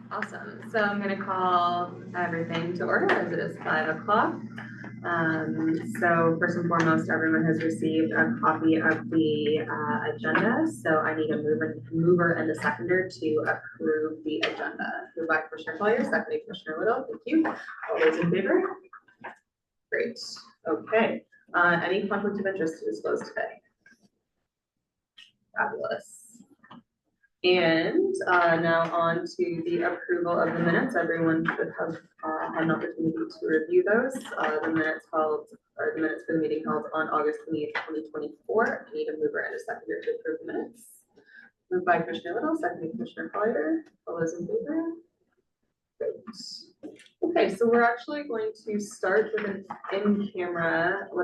Awesome. So I'm going to call everything to order as it is 5 o'clock. So first and foremost, everyone has received a copy of the agenda. So I need a mover and a seconder to approve the agenda. Moved by Commissioner Collier, seconded Commissioner Little. Thank you. All those in favor? Great. Okay. Any conflict of interest to disclose today? Fabulous. And now on to the approval of the minutes. Everyone should have an opportunity to review those. The minutes for the meeting held on August 28th, 2024. I need a mover and a seconder to approve the minutes. Moved by Commissioner Little, seconded Commissioner Collier. All those in favor? Great. Okay, so we're actually going to start with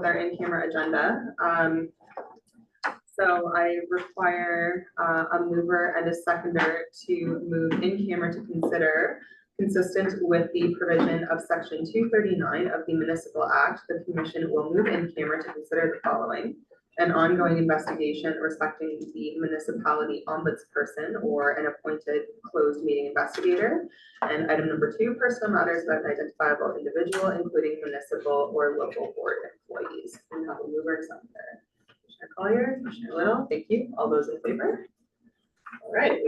our in-camera agenda. So I require a mover and a seconder to move in camera to consider, consistent with the provision of section 239 of the Municipal Act, the Commission will move in camera to consider the following: an ongoing investigation respecting the municipality ombudsperson or an appointed closed meeting investigator. And item number 2, personal matters about an identifiable individual, including municipal or local board employees. And have a mover and seconder. Commissioner Collier, Commissioner Little, thank you. All those in favor? All right.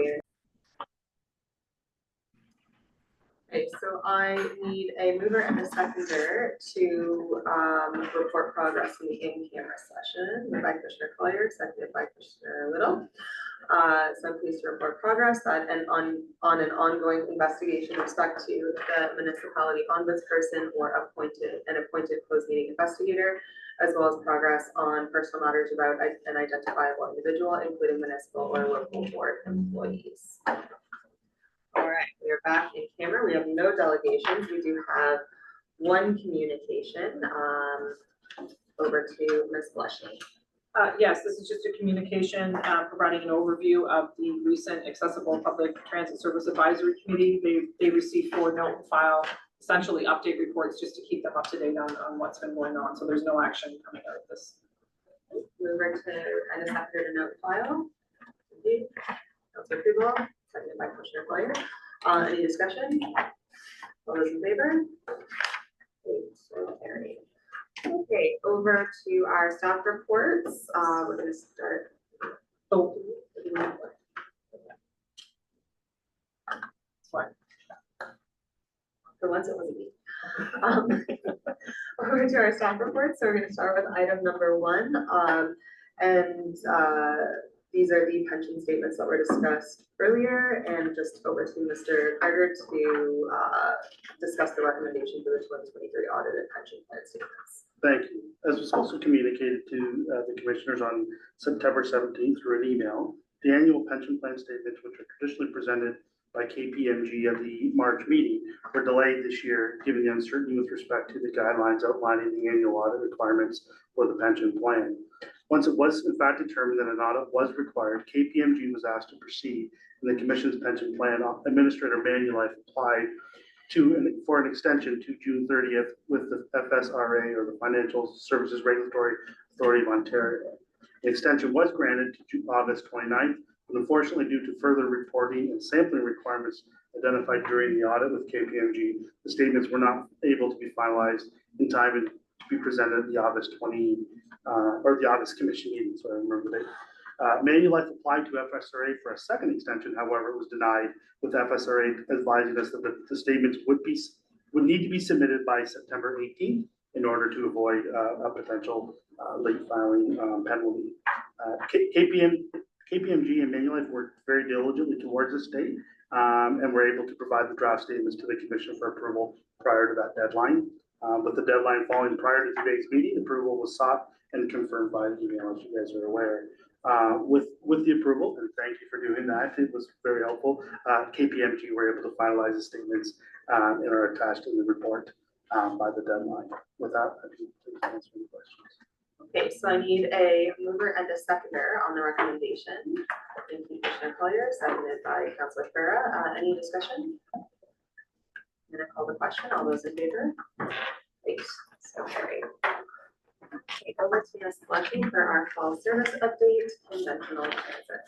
Okay, so I need a mover and a seconder to report progress in the in-camera session. Moved by Commissioner Collier, seconded by Commissioner Little. So I'm pleased to report progress that on an ongoing investigation with respect to the municipality ombudsperson or an appointed closed meeting investigator, as well as progress on personal matters about an identifiable individual, including municipal or local board employees. All right, we are back in camera. We have no delegations. We do have one communication. Over to Ms. Blushy. Yes, this is just a communication providing an overview of the recent Accessible Public Transit Service Advisory Committee. They received 4 note and file, essentially update reports just to keep them up to date on what's been going on. So there's no action coming out of this. Mover to and a seconder to note file. Indeed. Councilor Kribel, seconded by Commissioner Collier. Any discussion? All those in favor? Great, so carried. Okay, over to our staff reports. We're going to start. Oh, what? For once, it wasn't me. Over to our staff reports. So we're going to start with item number 1. These are the pension statements that were discussed earlier, and just over to Mr. Carter to discuss the recommendation for the 2023 audited pension plan statements. Thank you. As was also communicated to the commissioners on September 17th through an email, the annual pension plan statements, which are traditionally presented by KPMG at the March meeting, were delayed this year, given the uncertainty with respect to the guidelines outlining the annual audit requirements for the pension plan. Once it was in fact determined that an audit was required, KPMG was asked to proceed, and the Commission's pension plan administrator Manulife applied for an extension to June 30th with the FSRA, or the Financial Services Regulatory Authority of Ontario. The extension was granted to August 29th, but unfortunately, due to further reporting and sampling requirements identified during the audit with KPMG, the statements were not able to be finalized in time to be presented at the August the August Commission meeting. So I remember the date. Manulife applied to FSRA for a second extension, however, it was denied, with FSRA advising us that the statements would need to be submitted by September 18th in order to avoid a potential late filing penalty. KPMG and Manulife worked very diligently towards this date and were able to provide the draft statements to the Commission for approval prior to that deadline. With the deadline falling prior to today's meeting, approval was sought and confirmed by email, as you guys are aware. With the approval, and thank you for doing that, it was very helpful. KPMG were able to finalize the statements and are attached in the report by the deadline. With that, I can please answer any questions. Okay, so I need a mover and a seconder on the recommendation. Thank you, Commissioner Collier, seconded by Councilor Farah. Any discussion? I'm going to call the question. All those in favor? Great, so carried. Okay, over to Ms. Blushy for our fall service update, conventional transit.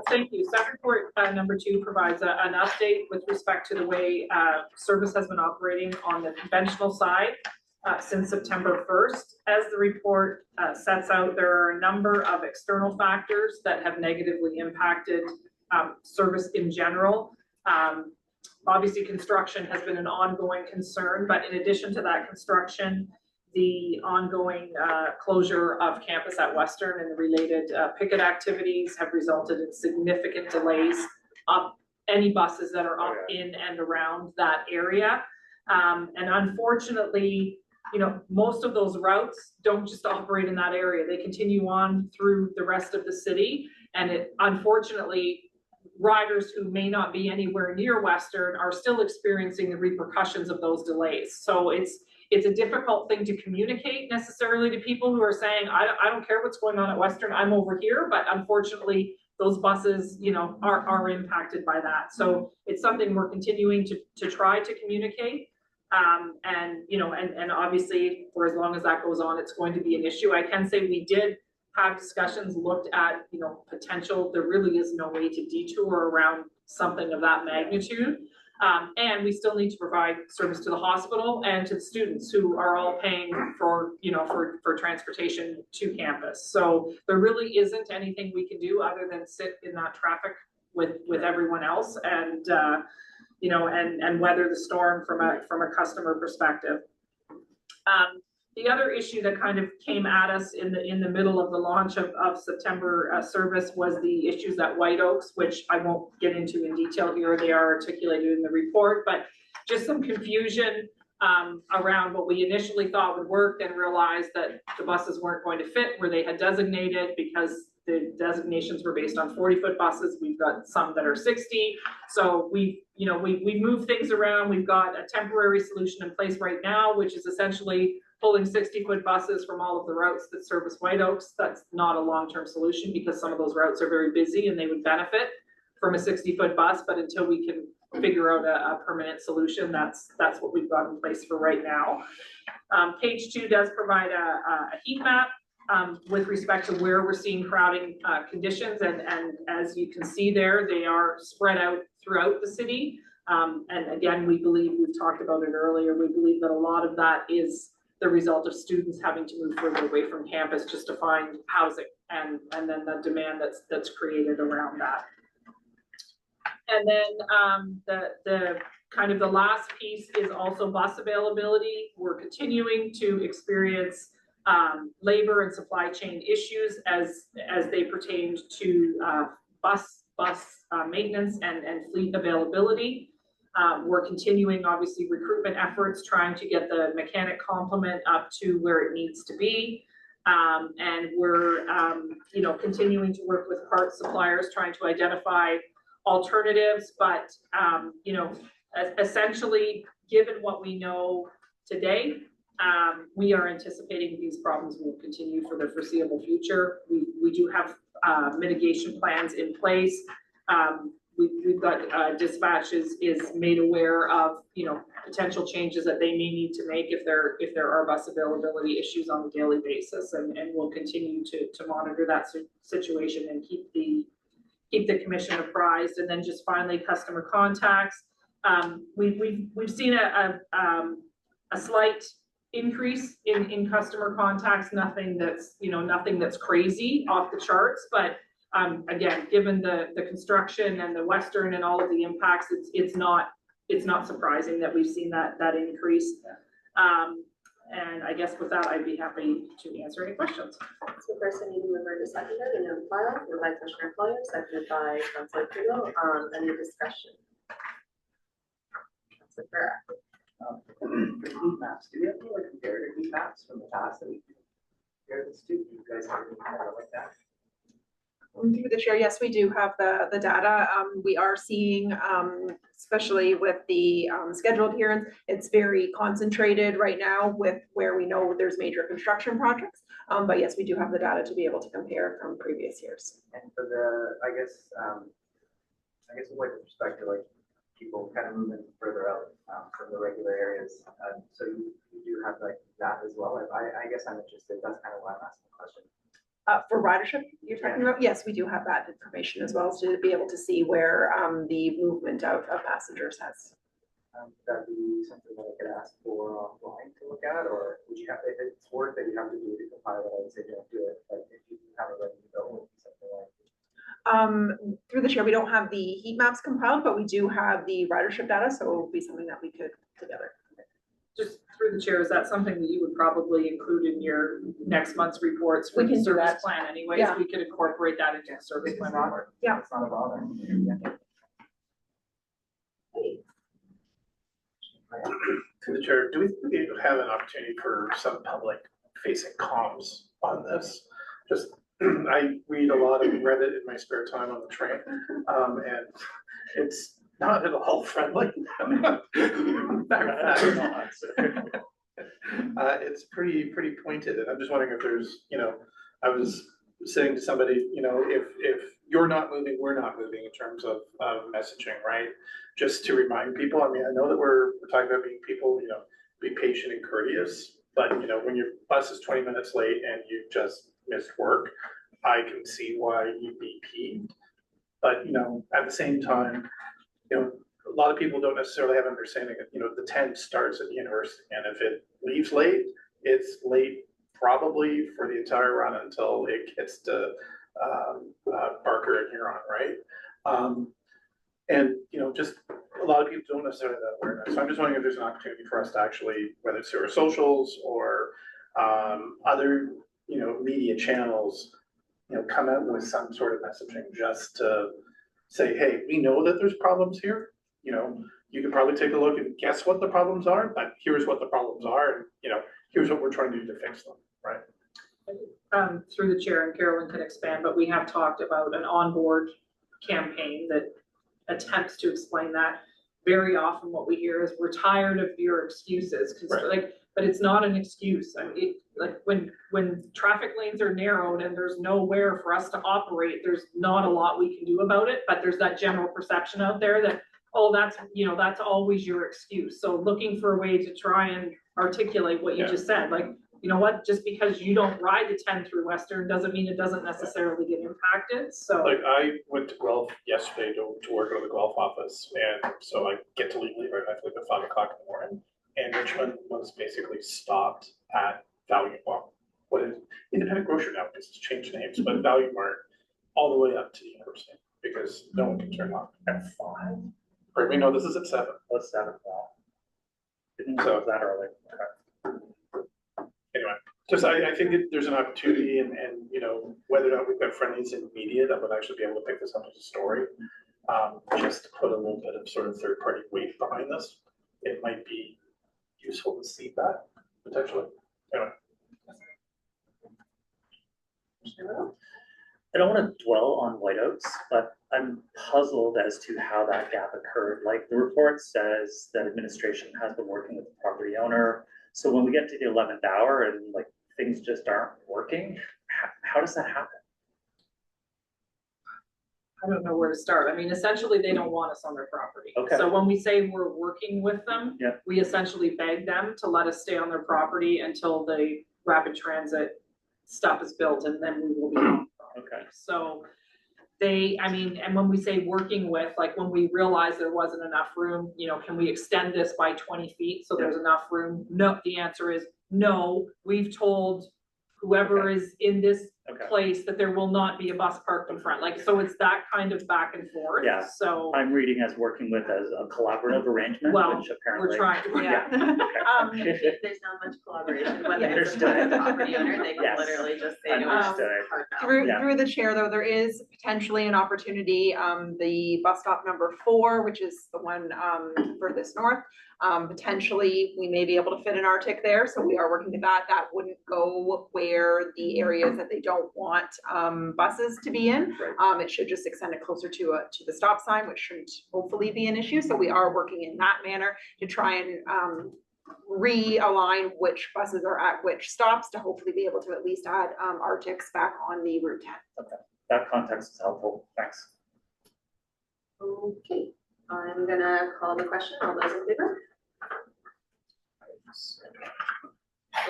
Thank you. Staff report number 2 provides an update with respect to the way service has been operating on the conventional side since September 1st. As the report sets out, there are a number of external factors that have negatively impacted service in general. Obviously, construction has been an ongoing concern, but in addition to that construction, the ongoing closure of campus at Western and the related picket activities have resulted in significant delays of any buses that are up in and around that area. And unfortunately, you know, most of those routes don't just operate in that area. They continue on through the rest of the city. And it, unfortunately, riders who may not be anywhere near Western are still experiencing the repercussions of those delays. So it's a difficult thing to communicate necessarily to people who are saying, I don't care what's going on at Western, I'm over here, but unfortunately, those buses, you know, are impacted by that. So it's something we're continuing to try to communicate. And, you know, and obviously, for as long as that goes on, it's going to be an issue. I can say we did have discussions, looked at, you know, potential, there really is no way to detour around something of that magnitude. And we still need to provide service to the hospital and to the students who are all paying for, you know, for transportation to campus. So there really isn't anything we can do other than sit in that traffic with everyone else and, you know, and weather the storm from a customer perspective. The other issue that kind of came at us in the middle of the launch of September service was the issues at White Oaks, which I won't get into in detail here. They are articulated in the report, but just some confusion around what we initially thought would work, and realized that the buses weren't going to fit where they had designated because the designations were based on 40-foot buses. We've got some that are 60. So we moved things around. We've got a temporary solution in place right now, which is essentially pulling 60-foot buses from all of the routes that service White Oaks. That's not a long-term solution because some of those routes are very busy and they would benefit from a 60-foot bus, but until we can figure out a permanent solution, that's what we've got in place for right now. Page 2 does provide a heat map with respect to where we're seeing crowding conditions, and as you can see there, they are spread out throughout the city. And again, we believe, we've talked about it earlier, we believe that a lot of that is the result of students having to move further away from campus just to find housing, and then the demand that's created around that. And then the kind of the last piece is also bus availability. We're continuing to experience labor and supply chain issues as they pertain to bus maintenance and fleet availability. We're continuing, obviously, recruitment efforts, trying to get the mechanic complement up to where it needs to be. And we're, you know, continuing to work with parts suppliers, trying to identify alternatives. But, you know, essentially, given what we know today, we are anticipating these problems will continue for the foreseeable future. We do have mitigation plans in place. We've got dispatches is made aware of, you know, potential changes that they may need to make if there are bus availability issues on a daily basis, and we'll continue to monitor that situation and keep the commission apprised. And then just finally, customer contacts. We've seen a slight increase in customer contacts, nothing that's crazy off the charts, but again, given the construction and the Western and all of the impacts, it's not surprising that we've seen that increase. And I guess with that, I'd be happy to answer any questions. So first I need to move to seconder, the note file, moved by Commissioner Collier, seconded by Councilor Kruger. Any discussion? Councilor Farrar. Heat maps. Do we have any like comparative heat maps from the past that we can compare this to? Do you guys have anything like that? Through the chair, yes, we do have the data. We are seeing, especially with the scheduled hearings, it's very concentrated right now with where we know there's major construction projects. But yes, we do have the data to be able to compare from previous years. And for the, I guess with like the perspective, like people kind of moving further out from the regular areas. So you do have like that as well. I guess I'm interested. That's kind of why I'm asking the question. For ridership, you're talking about? Yes, we do have that information as well, to be able to see where, the movement of passengers has. That'd be something that I could ask for offline to look at, or would you have, if it's work that you have to do to compile it, I would say don't do it, but if you have it ready to go, it would be something like. Through the chair, we don't have the heat maps compiled, but we do have the ridership data, so it will be something that we could put together. Just through the chair, is that something that you would probably include in your next month's reports for We the can do service that. plan anyways? Yeah. We could incorporate that into the service plan report. Yeah. It's not a bother. To the chair, do we think we have an opportunity for some public facing comms on this? Just, I read a lot of Reddit in my spare time on the train, and it's not at all friendly. It's pretty pointed, and I'm just wondering if there's, I was saying to somebody, if you're not moving, we're not moving in terms of messaging, right? Just to remind people, I mean, I know that we're talking about being people, be patient and courteous, but when your bus is 20 minutes late and you just missed work, I can see why you'd be peeved. But, at the same time, a lot of people don't necessarily have an understanding of, the 10 starts at the university, and if it leaves late, it's late probably for the entire run until it gets to Barker and Huron, right? And, just a lot of people don't necessarily have that awareness. So I'm just wondering if there's an opportunity for us to actually, whether it's through our socials or other, media channels, come out with some sort of messaging just to say, hey, we know that there's problems here. You can probably take a look and guess what the problems are, but here's what the problems are, and here's what we're trying to do to fix them, right? Through the chair, and Carolyn can expand, but we have talked about an onboard campaign that attempts to explain that. Very often what we hear is, we're tired of your excuses, because Right. but it's not an excuse. I mean, when traffic lanes are narrowed and there's nowhere for us to operate, there's not a lot we can do about it, but there's that general perception out there that, oh, that's always your excuse. So looking for a way to try and articulate what you just said, like, you know what, just because you don't ride the 10 through Western doesn't mean it doesn't necessarily get impacted, so. Like, I went to Guelph yesterday to work out of the Guelph office, and so I get to leave right, I have to leave at 5 o'clock in the morning. And Richmond was basically stopped at Value Mart. What is Independent Grocery now, because it's changed names, but Value Mart all the way up to the university, because no one can turn off at 5. Right, we know this is at 7. Let's 7 o'clock. Didn't So- know it was that early. Anyway, just I think there's an opportunity, and whether or not we've got friendlies in media that would actually be able to pick this up as a story, just to put a little bit of sort of third-party weight behind this, it might be useful to see that potentially. Anyway. I don't want to dwell on whiteouts, but I'm puzzled as to how that gap occurred. Like, the report says that administration has been working with the property owner. So when we get to the 11th hour and like things just aren't working, how does that happen? I don't know where to start. I mean, essentially, they don't want us on their property. Okay. So when we say we're working with them, Yeah. we essentially beg them to let us stay on their property until the rapid transit stuff is built, and then we will be on. Okay. So and when we say working with, like, when we realized there wasn't enough room, can we extend this by 20 feet so there's enough room? No, the answer is no. We've told whoever is in this Okay. place that there will not be a bus parked in front. Like, so it's that kind of back and forth. Yeah. So I'm reading as working with as a collaborative arrangement, Well, which apparently. we're trying, Yeah. There's not much collaboration when Yeah. there's a private property owner, they can Yes. literally just say no. Understood. hard no. Yeah. Through the chair, though, there is potentially an opportunity, the bus stop number 4, which is the one, furthest north. Potentially, we may be able to fit an Arctic there, so we are working to that. That wouldn't go where the areas that they don't want, buses to be in. Right. It should just extend it closer to the stop sign, which shouldn't hopefully be an issue. So we are working in that manner to try and, realign which buses are at which stops to hopefully be able to at least add, Arctics back on the Route 10. That context is helpful. Thanks. Okay, I'm gonna call the question. All those in favor?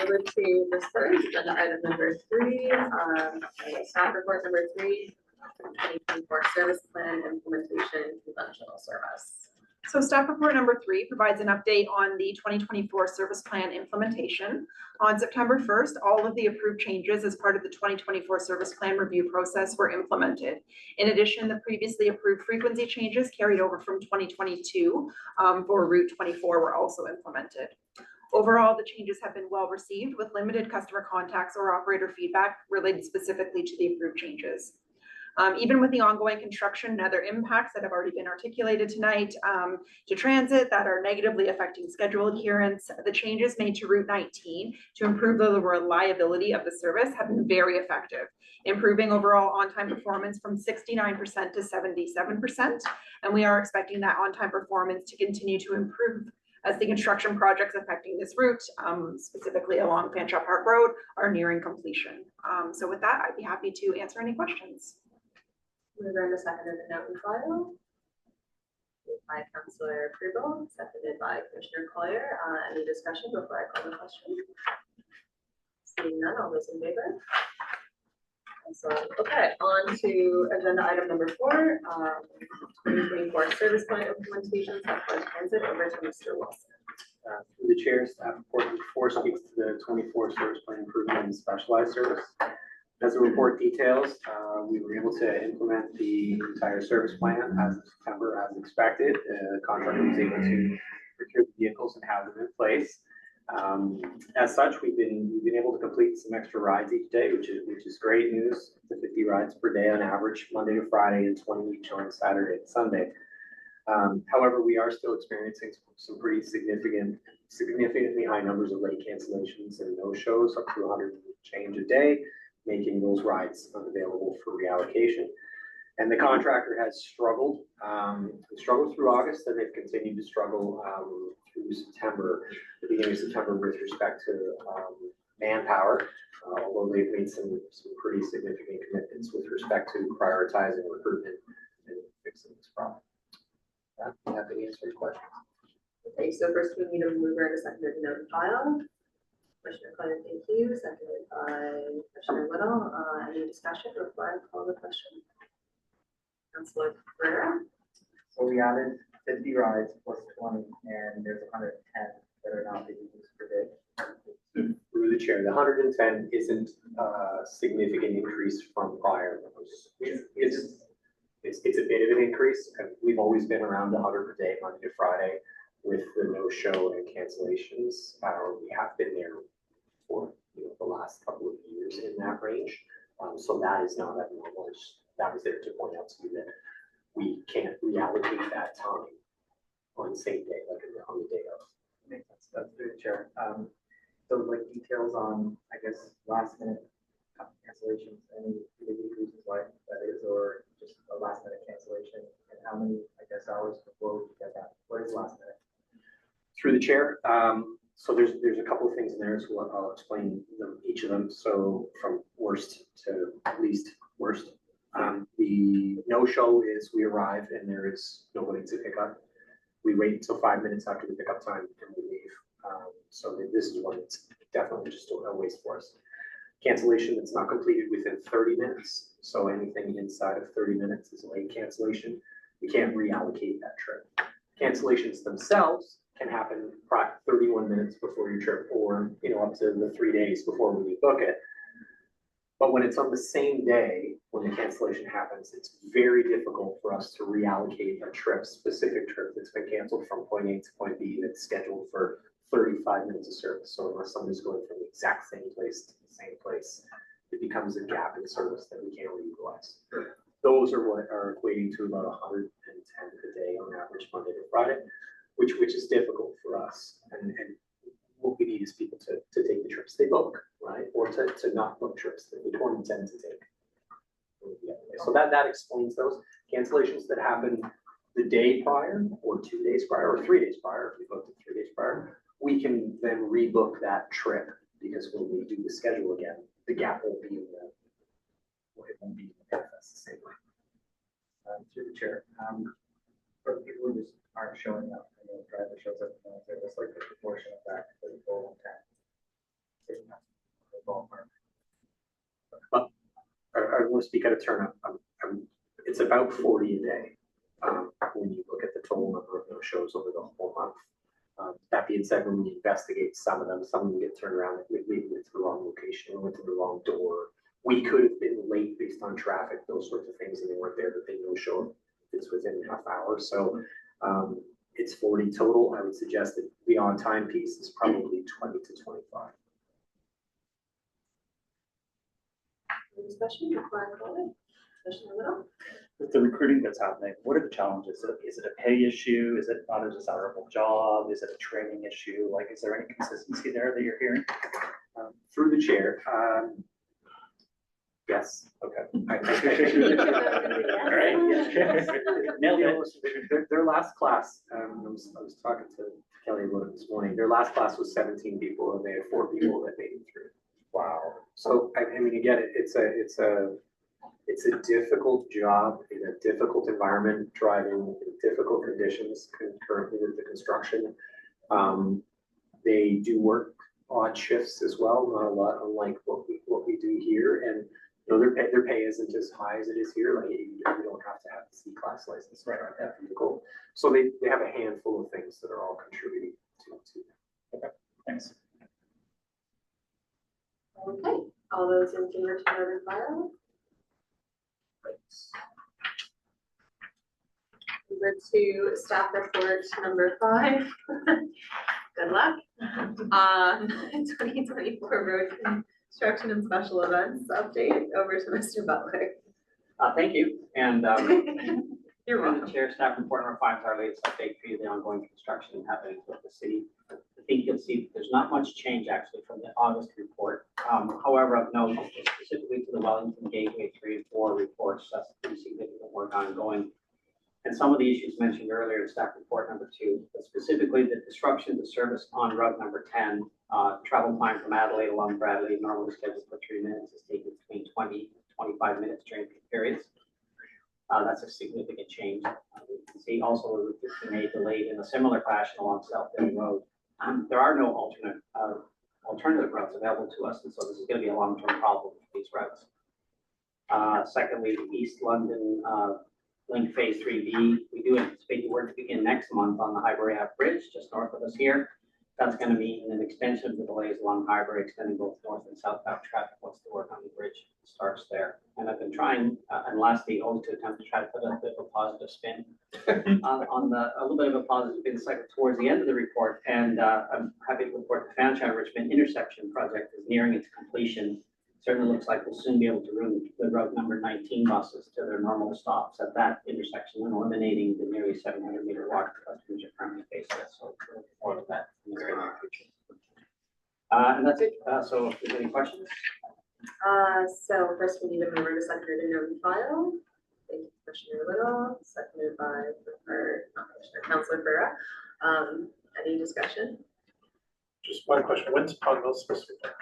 Over to the first, agenda item number 3, staff report number 3, 2024 service plan implementation conventional service. So staff report number 3 provides an update on the 2024 service plan implementation. On September 1st, all of the approved changes as part of the 2024 service plan review process were implemented. In addition, the previously approved frequency changes carried over from 2022 for Route 24 were also implemented. Overall, the changes have been well received with limited customer contacts or operator feedback related specifically to the approved changes. Even with the ongoing construction and other impacts that have already been articulated tonight to transit that are negatively affecting schedule adherence, the changes made to Route 19 to improve the reliability of the service have been very effective, improving overall on-time performance from 69% to 77%. And we are expecting that on-time performance to continue to improve as the construction projects affecting this route, specifically along Fanshawe Park Road, are nearing completion. So with that, I'd be happy to answer any questions. Mover and a seconder to note and file. Moved by Councillor Krugel, seconded by Commissioner Collier. Any discussion before I call the question? Seeing none, all those in favor? Excellent. Okay, on to agenda item number 4, 2024 service plan implementation, Southwest Transit. Over to Mr. Wilson. Through the chair, staff report number 4 speaks to the 24 service plan improvement and specialized service. As the report details, we were able to implement the entire service plan as of September as expected. The contractor was able to procure the vehicles and have them in place. As such, we've been able to complete some extra rides each day, which is great news. The 50 rides per day on average, Monday to Friday, and 20 each on Saturday and Sunday. However, we are still experiencing some pretty significantly high numbers of late cancellations and no-shows, up to 100 change a day, making those rides unavailable for reallocation. And the contractor has struggled through August, and they've continued to struggle through September, the beginning of September, with respect to manpower, although they've made some pretty significant commitments with respect to prioritizing recruitment and fixing this problem. I'm happy to answer your questions. Okay, so first we need a mover and a seconder to note and file. Commissioner Collier, thank you. Seconded by Commissioner Little. Any discussion before I call the question? Councilor Ferreira. So we added 50 rides plus 20, and there's 110 that are not being used per day. Through the chair, the 110 isn't a significant increase from prior. It's a bit of an increase. We've always been around 100 per day, Monday to Friday, with the no-show and cancellations. We have been there for the last couple of years in that range. So that is not abnormal. That was there to point out to you that we can't reallocate that time on the same day, like on the day of. Makes sense. That's through the chair. So like details on, I guess, last minute cancellations, any reasons why that is, or just a last minute cancellation, and how many, I guess, hours before we get that? What is last minute? Through the chair, so there's a couple of things in there, so I'll explain each of them. So from worst to least worst. The no-show is we arrive and there is nobody to pick up. We wait until 5 minutes after the pickup time and we leave. So this is one that's definitely just a waste for us. Cancellation that's not completed within 30 minutes. So anything inside of 30 minutes is a late cancellation. We can't reallocate that trip. Cancellations themselves can happen 31 minutes before your trip, or up to the 3 days before we book it. But when it's on the same day, when the cancellation happens, it's very difficult for us to reallocate a specific trip that's been canceled from point A to point B that's scheduled for 35 minutes of service. So unless somebody's going from the exact same place to the same place, it becomes a gap in service that we can't reutilize. Those are what are equating to about 110 a day on average, Monday to Friday, which is difficult for us. And what we need is people to take the trips they book, right? Or to not book trips that we don't intend to take. So that explains those cancellations that happen the day prior, or 2 days prior, or 3 days prior. If we booked it 3 days prior, we can then rebook that trip, because when we do the schedule again, the gap won't be it won't be manifest the same way. Through the chair, for people who just aren't showing up, and the driver shows up, there's like the proportion of that for the full 10. to speak out of turn, it's about 40 a day. When you look at the total number of no-shows over the whole month. That being said, when we investigate some of them get turned around, like we went to the wrong location, we went to the wrong door. We could have been late based on traffic, those sorts of things, and they weren't there, but they no-show. It's within half hour, so it's 40 total. I would suggest that the on-time piece is probably 20 to 25. Any discussion before I call it? Commissioner Little? With the recruiting that's happening, what are the challenges? Is it a pay issue? Is it not a desirable job? Is it a training issue? Like, is there any consistency there that you're hearing? Through the chair, yes. Okay. All right, yeah. Nailed it. Their last class, I was talking to Kelly about it this morning, their last class was 17 people and they had 4 people that made it through. Wow. So, I mean, again, it's a difficult job in a difficult environment, driving in difficult conditions concurrently with the construction. They do work odd shifts as well, not a lot unlike what we do here. And you know, their pay isn't as high as it is here. Like you don't have to have the C-class license, right? That vehicle. So they have a handful of things that are all contributing to. Okay, thanks. Okay, all those in favor to note and file? Over to staff report number 5. Good luck. 2024 road construction and special events update. Over to Mr. Butler. Thank you, and You're through the welcome. chair, staff report number 5 is our latest update for you, the ongoing construction happening with the city. I think you'll see there's not much change actually from the August report. However, of note, specifically to the Wellington Gateway 3 and 4 reports, that's pretty significant work ongoing. And some of the issues mentioned earlier in staff report number 2, but specifically the disruption to service on route number 10, travel time from Adelaide along Bradley, normally scheduled for 3 minutes, is taking between 20 and 25 minutes during peak periods. That's a significant change. You can see also Route 15A delayed in a similar fashion along South Bay Road. There are no alternative routes available to us, and so this is going to be a long-term problem for these routes. Secondly, the East London Link Phase 3B, we do anticipate the work to begin next month on the Highbury Ave Bridge, just north of us here. That's going to mean an extension of the delays along Highbury, extending both north and southbound traffic once the work on the bridge starts there. And I've been trying, and lastly, always to attempt to try to put a bit of a positive spin on a little bit of a positive spin towards the end of the report. And I'm happy to report the Fanshawe Richmond intersection project is nearing its completion. Certainly looks like we'll soon be able to route the route number 19 buses to their normal stops at that intersection and eliminating the nearly 700-meter walk customers are currently facing. So looking forward to that in the very near future. And that's it. So if there's any questions. So first we need a member to second the note and file. Thank you, Commissioner Little, seconded by Councilor Farah. Any discussion? Just one question, when's Pond Mill supposed to be finished?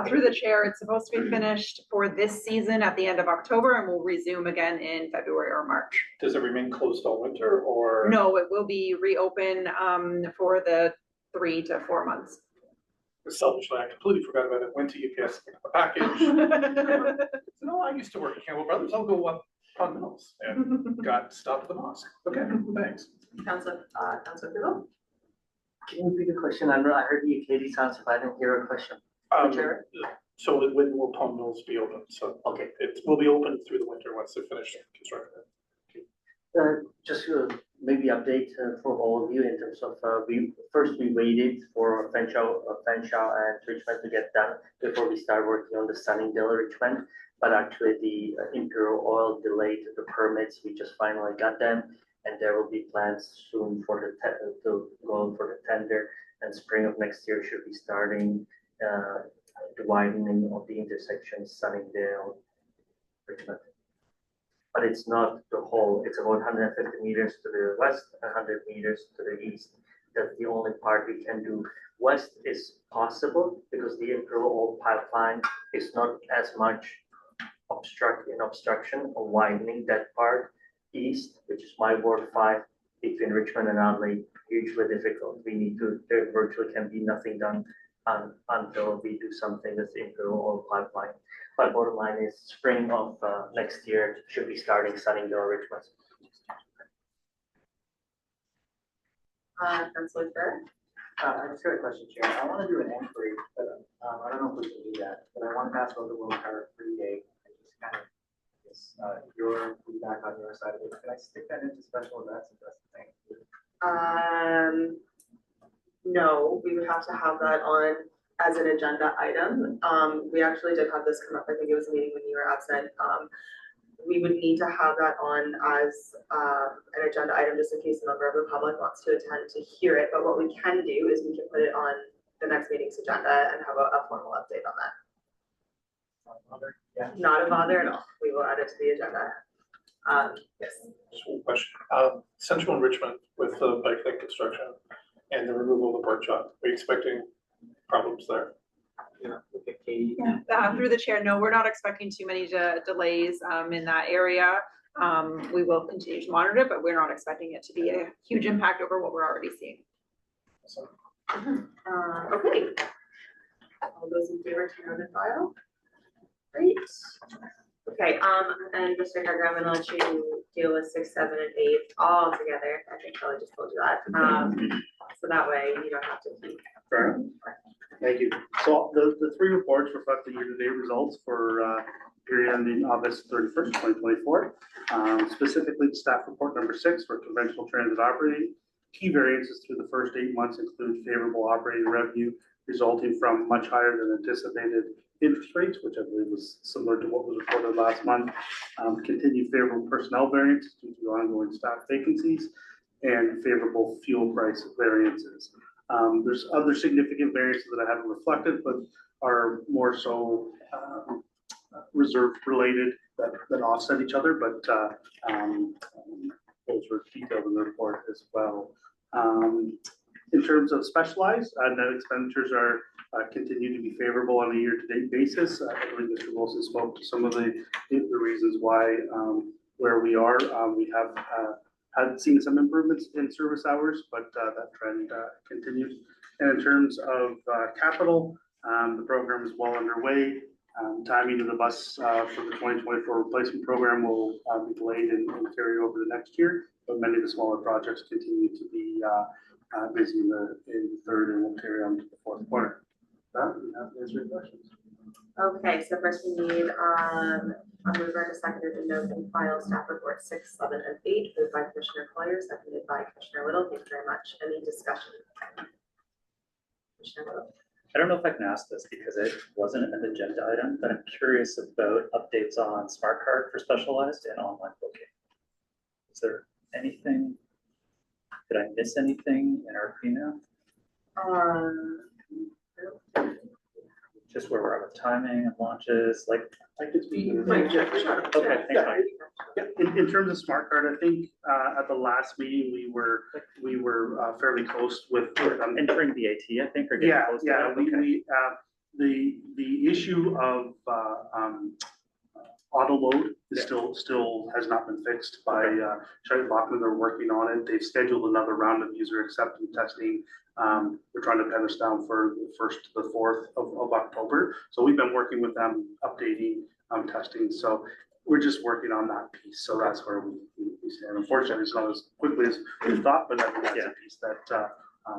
Through the chair, it's supposed to be finished for this season at the end of October and will resume again in February or March. Does it remain closed all winter or? No, it will be reopened for the 3 to 4 months. Selfishly, I completely forgot about it, went to UPS, picked up a package. No, I used to work at Campbell Brothers, I'll go up Pond Mills, and got stopped at the mosque. Okay, thanks. Councilor Fiddle? Can you repeat the question? I heard the Katie sounds, if I didn't hear a question. Chair? So when will Pond Mills be open? So Okay. it will be open through the winter once they finish construction. Just maybe update for all of you in terms of we waited for Fanshawe and Richmond to get done before we start working on the Sunningdale Richmond, but actually the Imperial Oil delayed the permits. We just finally got them, and there will be plans soon for to go for the tender, and spring of next year should be starting the widening of the intersection Sunningdale Richmond. But it's not the whole, it's about 150 meters to the west, 100 meters to the east. That's the only part we can do. West is possible because the Imperial Oil pipeline is not as much obstruction or widening that part. East, which is my ward 5, between Richmond and Adelaide, hugely difficult. We need to, there virtually can be nothing done until we do something that's improve our pipeline. But bottom line is spring of next year should be starting Sunningdale, Richmond. Councilor Fair? I just got a question, Chair. I want to do an inquiry, but I don't know if we can do that. But I want to pass over the Will Power 3A. I just kind of, your feedback on your side of it. Can I stick that into special events if that's the thing? No, we would have to have that on as an agenda item. We actually did have this come up, I think it was a meeting when you were absent. We would need to have that on as an agenda item, just in case a member of the public wants to attend to hear it. But what we can do is we can put it on the next meeting's agenda and have a formal update on that. Yeah. Not a bother at all. We will add it to the agenda. Yes. Just one question. Central enrichment with the bike lane construction and the removal of the pork chop. Are you expecting problems there? Yeah, look at Katie. Through the chair, no, we're not expecting too many delays in that area. We will continue to monitor it, but we're not expecting it to be a huge impact over what we're already seeing. Okay. All those in favor, turn on the file. Great. Okay, and Mr. Gardner, I'm gonna let you deal with 6, 7, and 8 all together. I think Kelly just told you that. So that way you don't have to keep. Fair enough. Thank you. So the three reports reflect the year-to-date results for period ending August 31st, 2024. Specifically, staff report number 6 for conventional transit operating. Key variances through the first 8 months include favorable operating revenue resulting from much higher than anticipated interest rates, which I believe was similar to what was reported last month. Continued favorable personnel variances due to ongoing staff vacancies and favorable fuel price variances. There's other significant variances that I haven't reflected, but are more so reserve related that offset each other, but those were detailed in the report as well. In terms of specialized, net expenditures are continue to be favorable on a year-to-date basis. I believe Mr. Wilson spoke to some of the reasons why where we are. We have had seen some improvements in service hours, but that trend continues. And in terms of capital, the program is well underway. Timing of the bus for the 2024 replacement program will be delayed and carry over to next year, but many of the smaller projects continue to be busy in the third and will carry on to the fourth quarter. That answers your questions. Okay, so first we need a mover and a seconder to note and file staff report 6, 7, and 8, moved by Commissioner Collier, seconded by Commissioner Little. Thank you very much. Any discussion? Commissioner Little. I don't know if I can ask this because it wasn't an agenda item, but I'm curious about updates on smart card for specialized and online booking. Is there anything, did I miss anything in our cleanup? Just where we're at with timing and launches, like. I could speak. Mike, yeah, sure. Okay, thanks, Mike. Yeah, in terms of smart card, I think at the last meeting, we were fairly close with. Entering the AT, I think, or getting Yeah, close to yeah, that. the issue of auto load is still has not been fixed by Charlie Bachman. They're working on it. They've scheduled another round of user acceptance testing. We're trying to pin us down for the 1st to the 4th of October. So we've been working with them, updating, testing. So we're just working on that piece. So that's where we stand. Unfortunately, it's not as quickly as we thought, but I think that's a piece that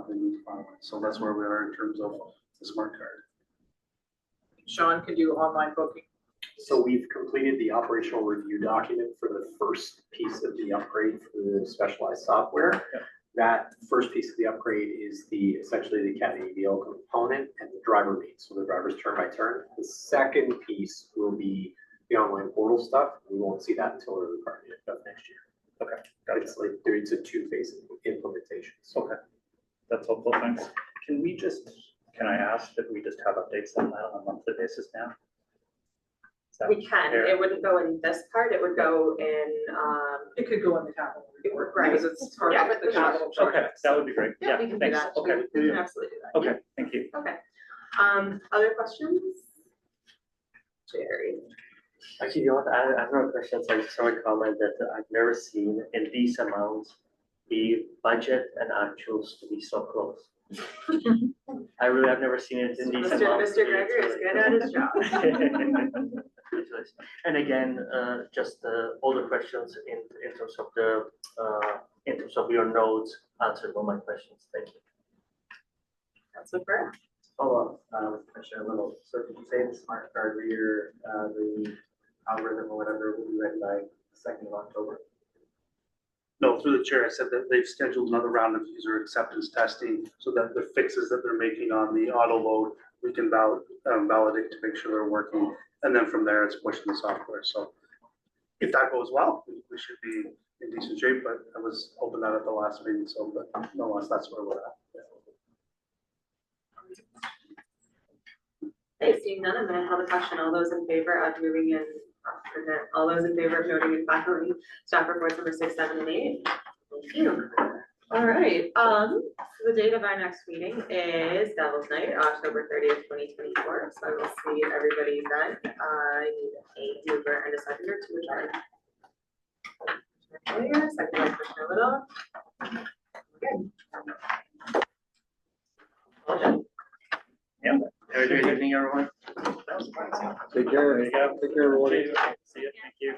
they need to finalize. So that's where we are in terms of the smart card. Sean can do online booking. So we've completed the operational review document for the first piece of the upgrade for the specialized software. Yep. That first piece of the upgrade is essentially the Cat AVL component and the driver meet, so the driver's turn by turn. The second piece will be the online portal stuff. We won't see that until early part of next year. Okay, It's a 2-phase implementation. So okay, that's helpful, thanks. Can I ask that we just have updates on that on a monthly basis now? We can. fair? It wouldn't go in this part. It would go in. It could go in the capital report, Right. because it's part Yeah, of but the there's capital Okay, project. that would be great. Yeah, we can do thanks. that. Okay, We can absolutely do that. okay, thank you. Okay. Other questions? Jerry. Actually, you know what, I have a question, so I just want to comment that I've never seen in these amounts the budget and actuals to be so close. I really have never seen it in these Mr. amounts. Mr. Greger is good at his job. And again, just all the questions in terms of the, in terms of your notes, answered all my questions. Thank you. Councilor Burke? Follow up, with Commissioner Little. So did you say the smart card reader, the algorithm or whatever will be ready by the 2nd of October? No, through the chair, I said that they've scheduled another round of user acceptance testing so that the fixes that they're making on the auto load, we can validate to make sure they're working. And then from there, it's pushing the software. So if that goes well, we should be in decent shape, but I was hoping that at the last meeting, so, but nonetheless, that's where we're at. Okay, seeing none, I'm gonna call the question. All those in favor of moving in, all those in favor of noting in faculty staff reports number 6, 7, and 8? Thank you. All right, so the date of our next meeting is Devil's Night, October 30th, 2024. So I will see everybody then. I need a mover and a seconder to adjourn. Second by Commissioner Little. Okay. Have a great evening, everyone. Take care. Take care, everybody. See you. Thank you.